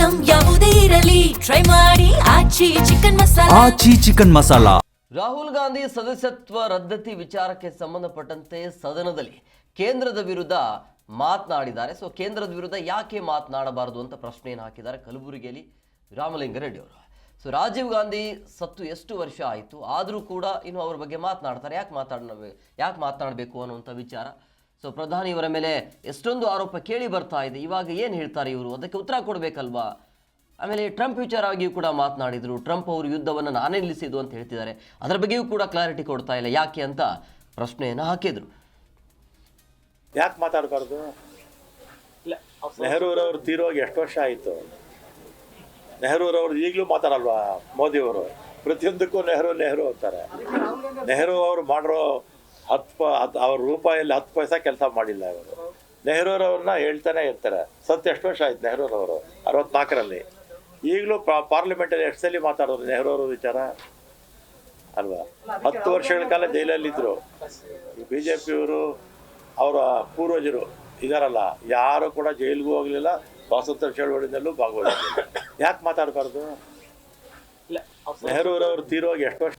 Item ಯಾವುದೇ ಇರಲಿ try ಮಾಡಿ ಆಚಿ ಚಿಕನ್ ಮಸಾಲಾ. ರಾಹುಲ್ ಗಾಂಧಿ ಸದಸ್ಯತ್ವ ರದ್ದತಿ ವಿಚಾರಕ್ಕೆ ಸಂಬಂಧಪಟ್ಟಂತೆ ಸದನದಲ್ಲಿ ಕೇಂದ್ರದ ವಿರುದ್ಧ ಮಾತನಾಡಿದ್ದಾರೆ. ಸೊ ಕೇಂದ್ರದ ವಿರುದ್ಧ ಯಾಕೆ ಮಾತನಾಡಬಾರದು ಅಂತ ಪ್ರಶ್ನೆಯನ್ನು ಹಾಕಿದ್ದಾರೆ ಕಲಬುರಗಿಯಲ್ಲಿ ರಾಮಲಿಂಗಾರೆಡ್ಡಿ ಅವರು. ಸೊ ರಾಜೀವ್ ಗಾಂಧಿ ಸತ್ತು ಎಷ್ಟು ವರ್ಷ ಆಯಿತು, ಆದರೂ ಕೂಡ ಇನ್ನು ಅವ್ರ ಬಗ್ಗೆ ಮಾತನಾಡ್ತಾರೆ. ಯಾಕೆ ಮಾತನಾಡಬೇಕು ಅನ್ನುವಂಥ ವಿಚಾರ. ಸೊ ಪ್ರಧಾನಿಯವರ ಮೇಲೆ ಎಷ್ಟೊಂದು ಆರೋಪ ಕೇಳಿ ಬರ್ತಾ ಇದೆ. ಇವಾಗ ಏನು ಹೇಳ್ತಾರೆ ಇವರು, ಅದಕ್ಕೆ ಉತ್ತರ ಕೊಡಬೇಕಲ್ವಾ? ಆಮೇಲೆ ಟ್ರಂಪ್ ವಿಚಾರವಾಗಿಯೂ ಕೂಡ ಮಾತನಾಡಿದರು. ಟ್ರಂಪ್ ಅವರು ಯುದ್ಧವನ್ನು ನಾನೇ ನಿಲ್ಲಿಸಿದ್ದು ಅಂತ ಹೇಳ್ತಿದ್ದಾರೆ. ಅದರ ಬಗ್ಗೆಯೂ ಕೂಡ ಕ್ಲಾರಿಟಿ ಕೊಡ್ತಾ ಇಲ್ಲ. ಯಾಕೆ ಅಂತ ಪ್ರಶ್ನೆಯನ್ನು ಹಾಕಿದರು. ಯಾಕೆ ಮಾತಾಡಬಾರ್ದು? ನೆಹರೂರವರು ತೀರೋಗಿ ಎಷ್ಟು ವರ್ಷ ಆಯಿತು? ನೆಹರೂರವರು ಈಗಲೂ ಮಾತಾಡಲ್ವಾ? ಮೋದಿಯವರು ಪ್ರತಿಯೊಂದಕ್ಕೂ ನೆಹರು ಅಂತಾರೆ. ನೆಹರು ಅವರು ಮಾಡಿರೋ ಅವ್ರ ರೂಪಾಯಲ್ಲಿ 10 ಪೈಸಾ ಕೆಲಸ ಮಾಡಿಲ್ಲ ಅವರು. ನೆಹರೂರವ್ರನ್ನ ಹೇಳ್ತಾನೆ ಇರ್ತಾರೆ. ಎಷ್ಟು ವರ್ಷ ಆಯ್ತು ನೆಹರೂರವರು? 64ರಲ್ಲಿ. ಈಗಲೂ ಪಾರ್ಲಿಮೆಂಟಲ್ಲಿ ಎಷ್ಟು ಸಲ ಮಾತಾಡೋರು ನೆಹರೂರವ್ರ ವಿಚಾರ ಅಲ್ವಾ? 10 ವರ್ಷಗಳ ಕಾಲ ಜೈಲಲ್ಲಿದ್ದರು. ಈ BJPಯವರು ಅವರ ಪೂರ್ವಜರು ಇದಾರಲ್ಲ, ಯಾರು ಕೂಡ ಜೈಲಿಗೂ ಹೋಗಲಿಲ್ಲ, ಸ್ವಾತಂತ್ರ್ಯ ಚಳವಳಿನಲ್ಲೂ ಭಾಗವಹಿಸಿಲ್ಲ. ಯಾಕೆ ಮಾತಾಡಬಾರ್ದು? ನೆಹರೂರವರು ತೀರೋಗಿ ಎಷ್ಟು ವರ್ಷ